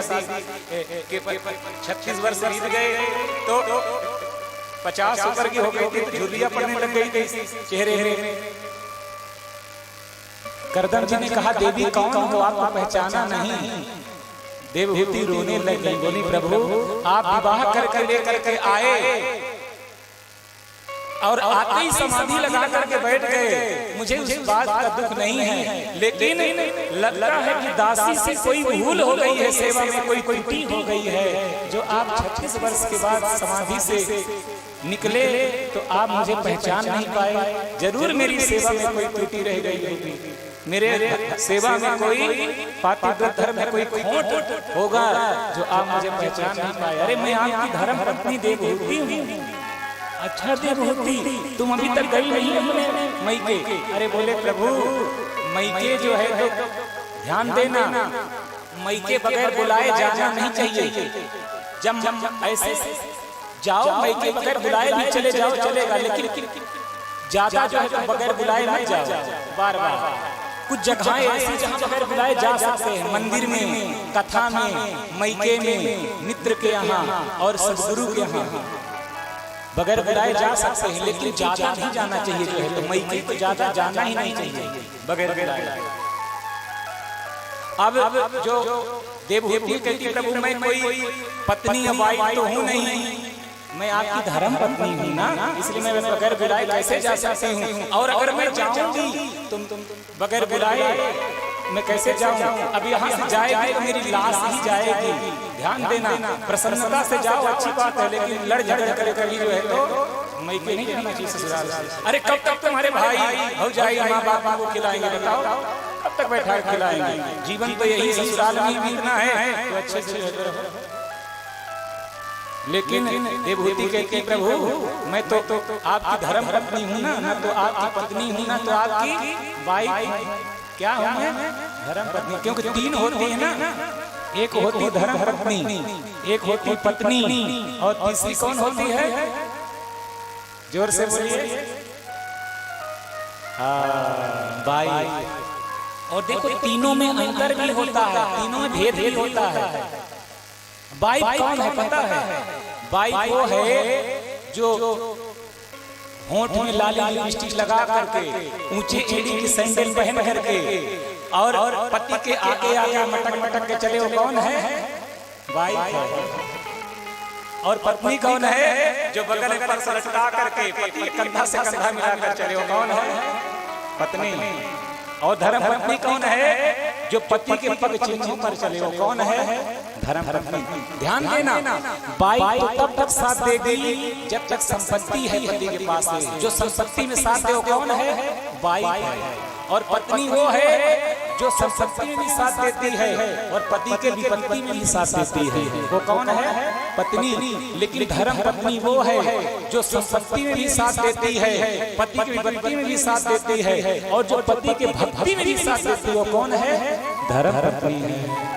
के 36 वर्ष बीत गए तो 50 ऊपर की हो गई थी, तो झुर्रियां पड़ने लग गई थी चेहरे में। करदम जी ने कहा, देवी कौन हो, आपको पहचाना नहीं। देवहूति रोने लगी, बोली प्रभु आप विवाह करके लेकर के आए और आते ही समाधि लगा करके बैठ गए। मुझे उस बात का दुख नहीं है, लेकिन लगता है कि दासी से कोई भूल हो गई है, सेवा में कोई त्रुटि हो गई है। जो आप 36 वर्ष के बाद समाधि से निकले तो आप मुझे पहचान नहीं पाए। जरूर मेरी सेवा में कोई त्रुटि रह गई होगी, मेरे सेवा में कोई पातिव्रत धर्म में कोई खोट होगा जो आप मुझे पहचान नहीं पाए। अरे मैं आपकी धर्म पत्नी देवहूति हूँ। अच्छा देवहूति, तुम अभी तक गई नहीं है मैके? अरे बोले प्रभु मैके जो है तो ध्यान देना, मैके बगैर बुलाए जाना नहीं चाहिए। जब ऐसे जाओ मैके बगैर बुलाए भी चले जाओ चलेगा, लेकिन ज्यादा जो है तो बगैर बुलाए मत जाओ। बार बार कुछ जगहें ऐसी जहाँ बगैर बुलाए जा सकते हैं, मंदिर में, कथा में, मैके में, मित्र के यहाँ और सदगुरु के यहाँ बगैर बुलाए जा सकते हैं, लेकिन ज्यादा नहीं जाना चाहिए। जो है तो मैके तो ज्यादा जाना ही नहीं चाहिए बगैर बुलाए। अब जो देवहूति कहती प्रभु मैं कोई पत्नी वाइफ तो हूँ नहीं, मैं आपकी धर्म पत्नी हूँ ना, इसलिए मैं बगैर बुलाए कैसे जा सकती हूँ। और अगर मैं जाऊंगी तुम बगैर बुलाए मैं कैसे जाऊँ? अब यहाँ से जाएगी तो मेरी लाश ही जाएगी। ध्यान देना, प्रसन्नता से जाओ अच्छी बात है, लेकिन लड़ झगड़ कर कभी जो है तो मैके नहीं जाना चाहिए ससुराल से। अरे कब तक तुम्हारे भाई हो जाएगी माँ बाप को खिलाएंगे, बताओ कब तक बैठा खिलाएंगे? जीवन तो यही ससुराल में बीतना है, तो अच्छे से। लेकिन देवहूति कहती प्रभु मैं तो आपकी धर्म पत्नी हूँ ना तो आपकी पत्नी हूँ ना, तो आपकी वाइफ क्या हूँ मैं? धर्म पत्नी। क्योंकि तीन होती है ना, एक होती धर्म पत्नी, एक होती पत्नी, और तीसरी कौन होती है? जोर से बोलिए। वाइफ। और देखो तीनों में अंतर भी होता है, तीनों में भेद भी होता है। वाइफ कौन है पता है? वाइफ वो है जो होंठ में लाली लिपस्टिक लगा करके, ऊंचे एड़ी की सैंडल पहन करके और पति के आगे आगे मटक मटक के चले, वो कौन है? वाइफ है। और पत्नी कौन है? जो बगल पर सर लटका करके पति कंधा से कंधा मिलाकर चले, वो कौन है? पत्नी। और धर्म पत्नी कौन है? जो पति के पग चिन्हों पर चले, वो कौन है? धर्म पत्नी। ध्यान देना, वाइफ तो तब तक साथ देगी जब तक संपत्ति है पति के पास है। जो संपत्ति में साथ दे वो कौन है? वाइफ है। और पत्नी वो है जो संपत्ति में भी साथ देती है और पति के विपत्ति में भी साथ देती है, वो कौन है? पत्नी। लेकिन धर्म पत्नी वो है जो संपत्ति में भी साथ देती है, पति की विपत्ति में भी साथ देती है, और जो पति के भक्ति में भी साथ देती है, वो कौन है? धर्म पत्नी है।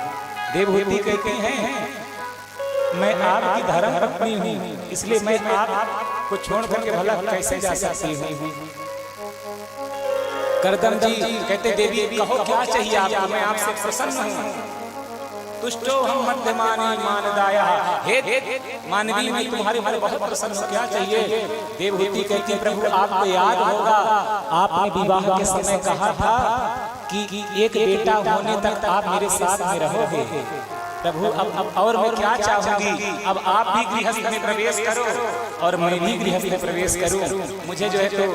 देवहूति कहते हैं मैं आपकी धर्म पत्नी हूँ, इसलिए मैं आपको छोड़ करके भला कैसे जा सकती हूँ? करदम जी कहते देवी कहो क्या चाहिए आपको, मैं आपसे प्रसन्न हूँ। तुष्टो हम मध्यमानी मानदाया, हे मानवी मैं तुम्हारे ऊपर बहुत प्रसन्न हूँ, क्या चाहिए? देवहूति कहती प्रभु आपको याद होगा आपने विवाह के समय कहा था कि एक बेटा होने तक आप मेरे साथ में रहोगे। प्रभु अब और मैं क्या चाहूंगी? अब आप भी गृहस्थ में प्रवेश करो और मैं भी गृहस्थ में प्रवेश करूं। मुझे जो है तो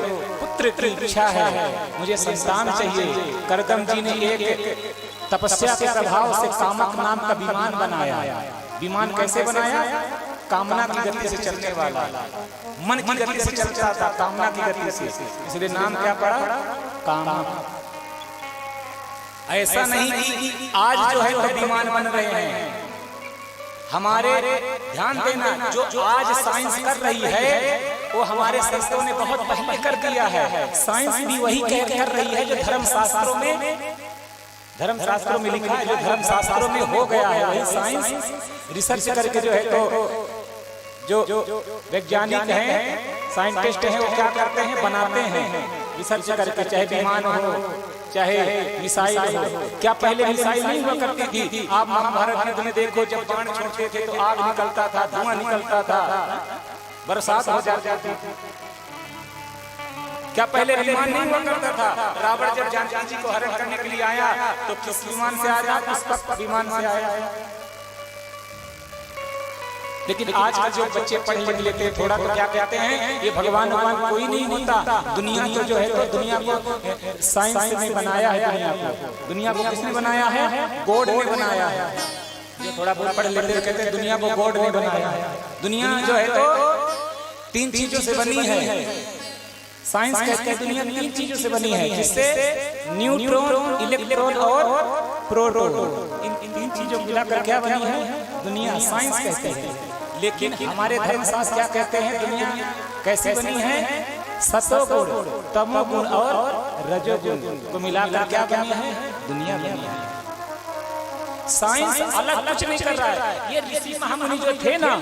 पुत्र की इच्छा है, मुझे संतान चाहिए। करदम जी ने एक तपस्या के प्रभाव से कामक नाम का विमान बनाया। विमान कैसे बनाया? कामना की गति से चलने वाला, मन की गति से चलता था, कामना की गति से, इसलिए नाम क्या पड़ा? कामक। ऐसा नहीं कि आज जो है तो विमान बन रहे हैं हमारे। ध्यान देना, जो आज साइंस कर रही है वो हमारे संतों ने बहुत पहले कर दिया है। साइंस भी वही कर रही है जो धर्मशास्त्रों में लिखा है, जो धर्मशास्त्रों में हो गया है वही साइंस रिसर्च करके जो है तो जो वैज्ञानिक हैं, साइंटिस्ट हैं, वो क्या करते हैं? बनाते हैं रिसर्च करके, चाहे विमान हो, चाहे मिसाइल हो। क्या पहले मिसाइल नहीं हुआ करती थी? आप महाभारत युद्ध में देखो, जब बाण छोड़ते थे तो आग निकलता था, धुआं निकलता था, बरसात हो जाती थी। क्या पहले विमान नहीं हुआ करता था? रावण जब जानकी जी को हरण करने के लिए आया तो किस विमान से आया? पुष्पक विमान से आया। लेकिन आज का जो बच्चे पढ़ लिख लेते हैं थोड़ा, तो क्या कहते हैं, ये भगवान कोई नहीं होता। दुनिया को जो है तो दुनिया को साइंस ने बनाया है। दुनिया को किसने बनाया है? गॉड ने बनाया है। जो थोड़ा बहुत पढ़ लेते हैं कहते हैं दुनिया को गॉड ने बनाया है। दुनिया जो है तो 3 चीजों से बनी है। साइंस कहते हैं दुनिया 3 चीजों से बनी है, जिससे न्यूट्रॉन, इलेक्ट्रॉन और प्रोटॉन, इन 3 चीजों को मिलाकर क्या बनी है दुनिया, साइंस कहते हैं। लेकिन हमारे धर्मशास्त्र क्या कहते हैं दुनिया कैसे बनी है? सतोगुण, तमोगुण और रजोगुण को मिलाकर क्या बनी है दुनिया बनी है। साइंस अलग कुछ नहीं कर रहा है। ये ऋषि महामुनि जो थे ना,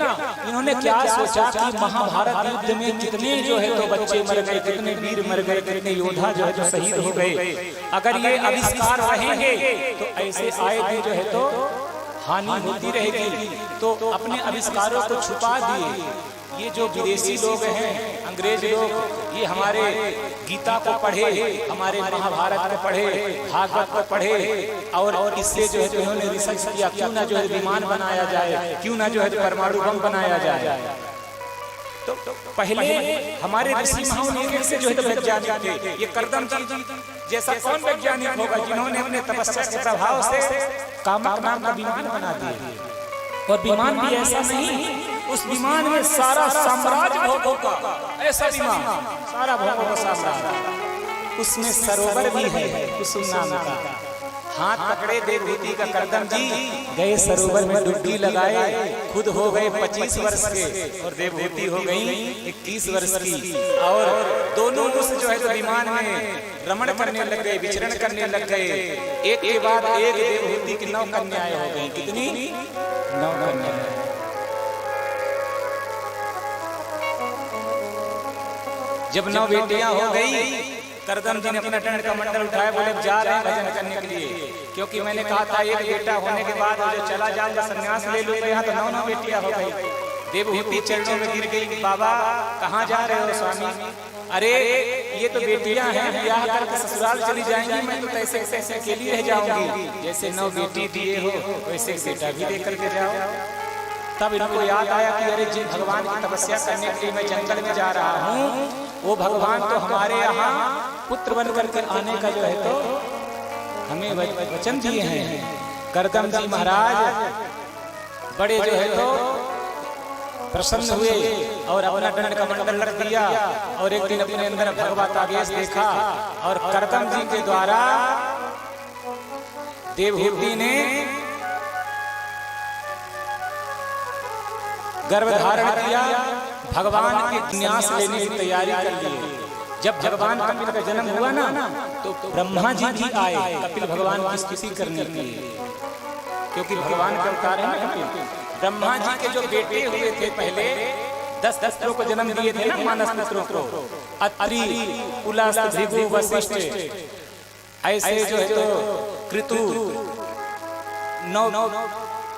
इन्होंने क्या सोचा कि महाभारत युद्ध में कितने जो है तो बच्चे मर गए, कितने वीर मर गए, कितने योद्धा जो है तो शहीद हो गए। अगर ये आविष्कार रहेंगे तो ऐसे आए दिन जो है तो हानि होती रहेगी। तो अपने आविष्कारों को छुपा दिए। ये जो विदेशी लोग हैं, अंग्रेज लोग, ये हमारे गीता को पढ़े, हमारे महाभारत को पढ़े, भागवत को पढ़े, और इससे जो है तो इन्होंने रिसर्च किया, क्यों ना जो है विमान बनाया जाए, क्यों ना जो है परमाणु बम बनाया जाए। तो पहले हमारे ऋषि महामुनि से जो है तो वैज्ञानिक थे। ये कर्दम जी जैसा कौन वैज्ञानिक होगा जिन्होंने अपने तपस्या के प्रभाव से कामक नाम का विमान बना दिया। और विमान भी ऐसा नहीं, उस विमान में सारा साम्राज्य भोगों का, ऐसा विमान सारा भोगों का साम्राज्य। उसमें सरोवर भी है कुसुम नाम का। हाथ पकड़े देवहूति का कर्दम जी, गए सरोवर में डुबकी लगाए, खुद हो गए 25 वर्ष के और देवहूति हो गई 21 वर्ष की। और दोनों उस जो है तो विमान में रमण करने लग गए, विचरण करने लग गए। एक के बाद एक देवहूति की 9 कन्याएं हो गई। कितनी? 9 कन्याएं। जब 9 बेटियां हो गई, कर्दम जी ने अपना दंड का मंडल उठाया, बोले जा रहे हैं भजन करने के लिए। क्योंकि मैंने कहा था एक बेटा होने के बाद जो चला जाऊंगा संन्यास ले लूंगा, यहाँ तो 9 बेटियां हो गई। देवहूति चरणों में गिर गई, बाबा कहाँ जा रहे हो स्वामी? अरे ये तो बेटियां हैं, ब्याह करके ससुराल चली जाएंगी, मैं तो ऐसे ऐसे अकेली रह जाऊंगी। जैसे 9 बेटी दिए हो वैसे बेटा भी दे करके जाओ। तब इनको याद आया कि अरे जिन भगवान की तपस्या करने के लिए मैं जंगल में जा रहा हूँ, वो भगवान तो हमारे यहाँ पुत्र बन करके आने का जो है तो हमें वचन दिए हैं। कर्दम जी महाराज बड़े जो है तो प्रसन्न हुए और अपना दंड का मंडल रख दिया। और एक दिन अपने अंदर भगवत आदेश देखा और कर्दम जी के द्वारा देवहूति ने गर्भ धारण किया, भगवान के न्यास लेने की तैयारी कर ली। जब भगवान कपिल का जन्म हुआ ना, तो ब्रह्मा जी भी आए कपिल भगवान की स्तुति करने के लिए, क्योंकि भगवान के अवतार हैं ना कपिल। ब्रह्मा जी के जो बेटे हुए थे पहले 10 पुत्रों को जन्म दिए थे ना, मानस पुत्रों को, अत्रि, पुलस्त्य, भृगु, वशिष्ठ, ऐसे जो है तो कृतु 9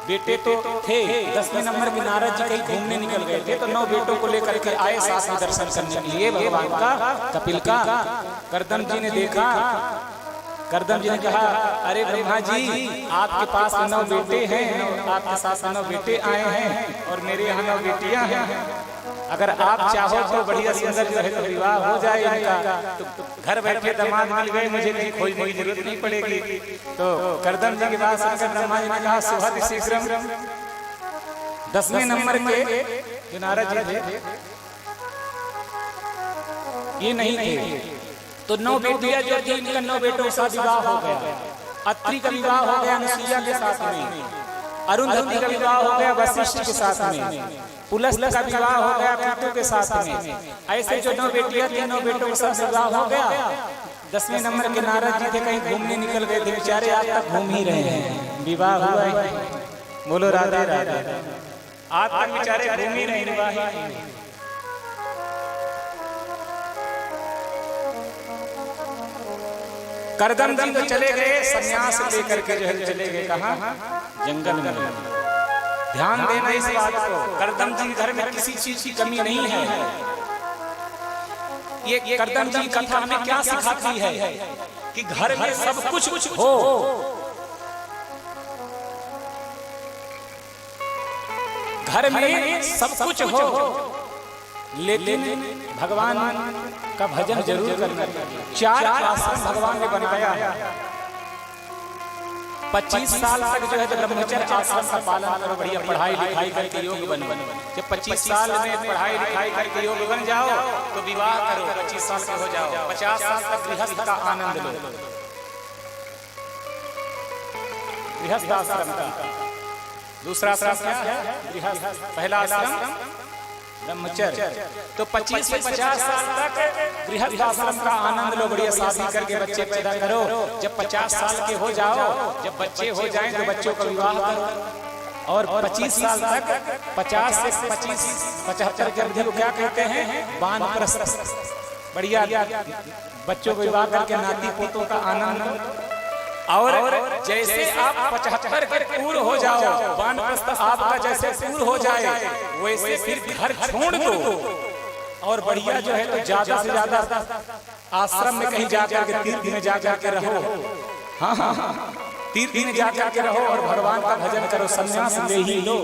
बेटे तो थे। 10वें नंबर के नारद जी कहीं घूमने निकल गए थे, तो 9 बेटों को लेकर के आए साथ में दर्शन करने के लिए भगवान का, कपिल का। कर्दम जी ने देखा, कर्दम जी ने कहा अरे ब्रह्मा जी आपके पास 9 बेटे हैं, आपके साथ 9 बेटे आए हैं और मेरे यहाँ 9 बेटियां हैं। अगर आप चाहो तो बढ़िया सुंदर जो है तो विवाह हो जाए इनका, तो घर बैठे दामाद मिल गए, मुझे कहीं खोजने की जरूरत नहीं पड़ेगी। तो कर्दम जी के पास आकर ब्रह्मा जी ने कहा सुहद शीघ्रम। 10वें नंबर के जो नारद जी थे ये नहीं थे, तो 9 बेटियां जो थी इनका 9 बेटों के साथ विवाह हो गया। अत्रि का विवाह हो गया अनुसुईया के साथ में, अरुंधति का विवाह हो गया वशिष्ठ के साथ में, पुलस्त्य का विवाह हो गया कृतु के साथ में। ऐसे जो 9 बेटियां थी 9 बेटों के साथ विवाह हो गया। 10वें नंबर के नारद जी थे कहीं घूमने निकल गए थे, बेचारे आज तक घूम ही रहे हैं, विवाह हुआ ही। बोलो राधे राधे। आज तक बेचारे घूम ही रहे, विवाह ही नहीं। करदम जी तो चले गए सन्यास लेकर के जो है चले गए कहाँ? जंगल में। ध्यान देना इस बात को, करदम जी घर में किसी चीज की कमी नहीं है। ये करदम जी कथा हमें क्या सिखाती है कि घर में सब कुछ हो, घर में सब कुछ हो, लेकिन भगवान का भजन जरूर करना चाहिए। 4 आश्रम भगवान ने बनाया। 25 साल तक जो है तो ब्रह्मचर्य आश्रम का पालन करो, बढ़िया पढ़ाई लिखाई करके योग बन। जब 25 साल में पढ़ाई लिखाई करके योग बन जाओ तो विवाह करो, 25 साल के हो जाओ। 50 साल तक गृहस्थ का आनंद लो, गृहस्थ आश्रम का। दूसरा आश्रम क्या है? गृहस्थ। पहला आश्रम ब्रह्मचर्य। तो 25 से 50 साल तक गृहस्थ आश्रम का आनंद लो, बढ़िया शादी करके बच्चे पैदा करो। जब 50 साल के हो जाओ, जब बच्चे हो जाएं तो बच्चों का विवाह करो। और 25 साल तक 50 से 75 के अवधि को क्या कहते हैं? वानप्रस्थ। बढ़िया बच्चों को विवाह करके नाती पोतों का आनंद। और जैसे आप 75 के पूर्ण हो जाओ, वानप्रस्थ आपका जैसे पूर्ण हो जाए, वैसे फिर घर छोड़ दो और बढ़िया जो है तो ज्यादा से ज्यादा आश्रम में कहीं जाकर के तीर्थ में जाकर के रहो। हाँ, तीर्थ में जाकर के रहो और भगवान का भजन करो। संन्यास ले ही लो,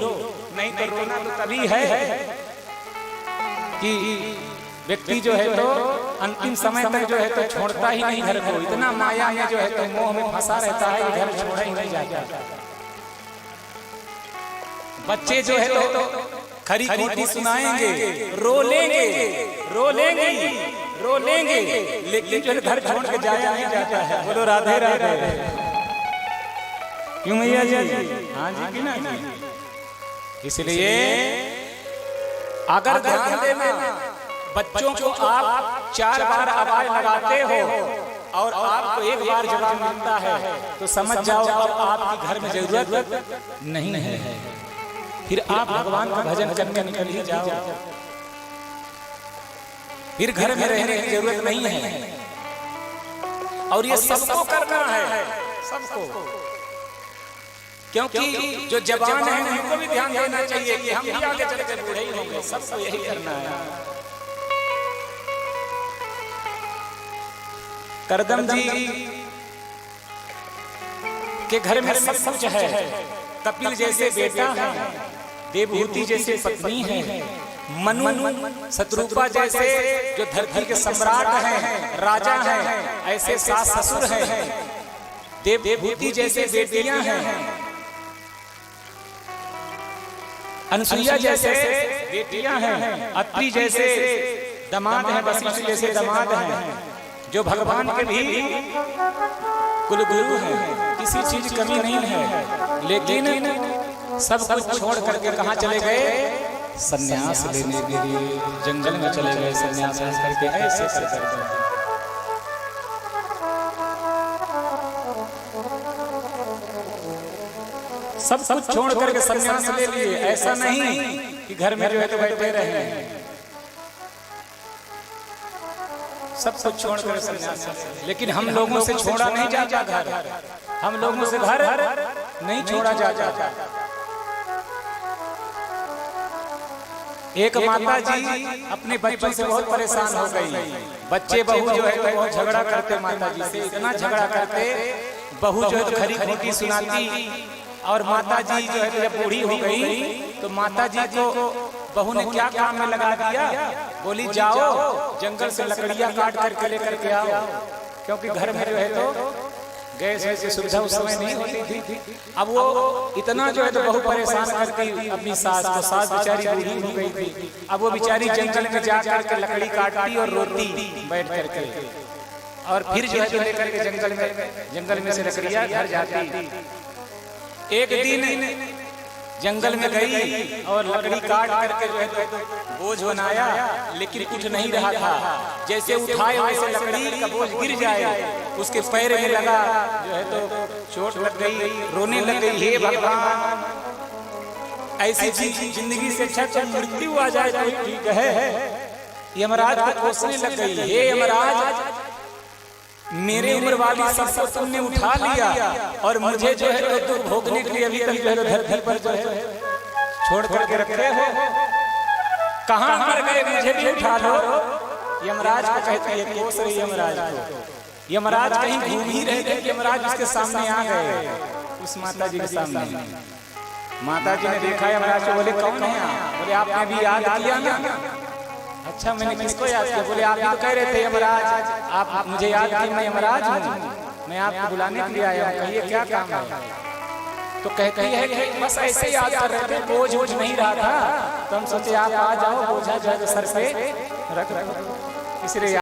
नहीं तो रोना तो तभी है कि व्यक्ति जो है तो अंतिम समय तक जो है तो छोड़ता ही नहीं घर को। इतना माया में जो है तो मोह में फंसा रहता है, घर छोड़ा ही नहीं जाता। बच्चे जो है तो खरी खोटी सुनाएंगे, रो लेंगे, लेकिन जो घर छोड़ के जाया नहीं जाता है। बोलो राधे राधे। क्यों मैया जी? हाँ जी की ना। इसलिए अगर ध्यान देना, बच्चों को आप 4 बार आवाज लगाते हो और आपको 1 बार जवाब मिलता है तो समझ जाओ अब आपकी घर में जरूरत नहीं है। फिर आप भगवान का भजन करने निकल ही जाओ, फिर घर में रहने की जरूरत नहीं है। और ये सबको करना है, सबको। क्योंकि जो जवान है उनको भी ध्यान देना चाहिए कि हम भी आगे चल के बूढ़े ही होंगे, सबको यही करना है। करदम जी के घर में सब कुछ है। कपिल जैसे बेटा है, देवहूति जैसे पत्नी है, मनु शत्रुपा जैसे जो धरती के सम्राट हैं, राजा हैं, ऐसे सास ससुर हैं। देवहूति जैसे बेटियां हैं, अनसुईया जैसे बेटियां हैं, अत्रि जैसे दामाद हैं, वशिष्ठ जैसे दामाद हैं, जो भगवान के भी कुलगुरु हैं। किसी चीज की कमी नहीं है, लेकिन सब कुछ छोड़ करके कहाँ चले गए? सन्यास लेने के लिए जंगल में चले गए। सन्यास करके ऐसे करके सब कुछ छोड़ करके सन्यास ले लिए। ऐसा नहीं कि घर में जो है तो बैठे रहे, सब कुछ छोड़ कर सन्यास। लेकिन हम लोगों से छोड़ा नहीं जाता घर, हम लोगों से घर नहीं छोड़ा जाता। एक माता जी अपने बच्चों से बहुत परेशान हो गई। बच्चे बहू जो है तो बहुत झगड़ा करते माता जी से, इतना झगड़ा करते, बहू जो है तो खरी खोटी सुनाती। और माता जी जो है तो जब बूढ़ी हो गई तो माता जी को बहू ने क्या काम में लगा दिया? बोली जाओ जंगल से लकड़ियां काट करके लेकर के आओ, क्योंकि घर में जो है तो गैस की सुविधा उस समय नहीं होती थी। अब वो इतना जो है तो बहू परेशान करती अपनी सास को। सास बेचारी बूढ़ी हो गई थी। अब वो बेचारी जंगल में जा करके लकड़ी काटती और रोती बैठ करके, और फिर जो है तो लेकर के जंगल में से लकड़ियां घर जाती। एक दिन जंगल में गई और लकड़ी काट करके जो है तो बोझ बनाया, लेकिन उठ नहीं रहा था। जैसे उठाए वैसे लकड़ी का बोझ गिर जाए, उसके पैर में लगा, जो है तो चोट लग गई, रोने लग गई। हे भगवान, ऐसी जिंदगी से अच्छा तो मृत्यु आ जाए तो ठीक है। यमराज को कोसने लग गई। हे यमराज, मेरे उम्र वाली सबको तुमने उठा लिया और मुझे जो है तो भोगने के लिए अभी तक जो है धरती पर जो है छोड़ करके रखे हो। कहाँ मर गए, मुझे भी उठा लो। यमराज को कहते हैं कोस रही यमराज को। यमराज कहीं घूम ही रहे थे, यमराज उसके सामने आ गए, उस माता जी के सामने। माता जी ने देखा यमराज को, बोले कौन है आप? बोले आपने अभी याद किया ना। अच्छा मैंने किसको याद किया? बोले आप ही तो कह रहे थे यमराज, आप मुझे याद किए, मैं यमराज हूँ, मैं आपको बुलाने के लिए आया हूँ, कहिए क्या काम है? तो कहती है कि बस ऐसे याद कर रहे थे, बोझ वोझ नहीं रहा था, तो हम सोचे आप आ जाओ, बोझा जो है सर पे रख इसलिए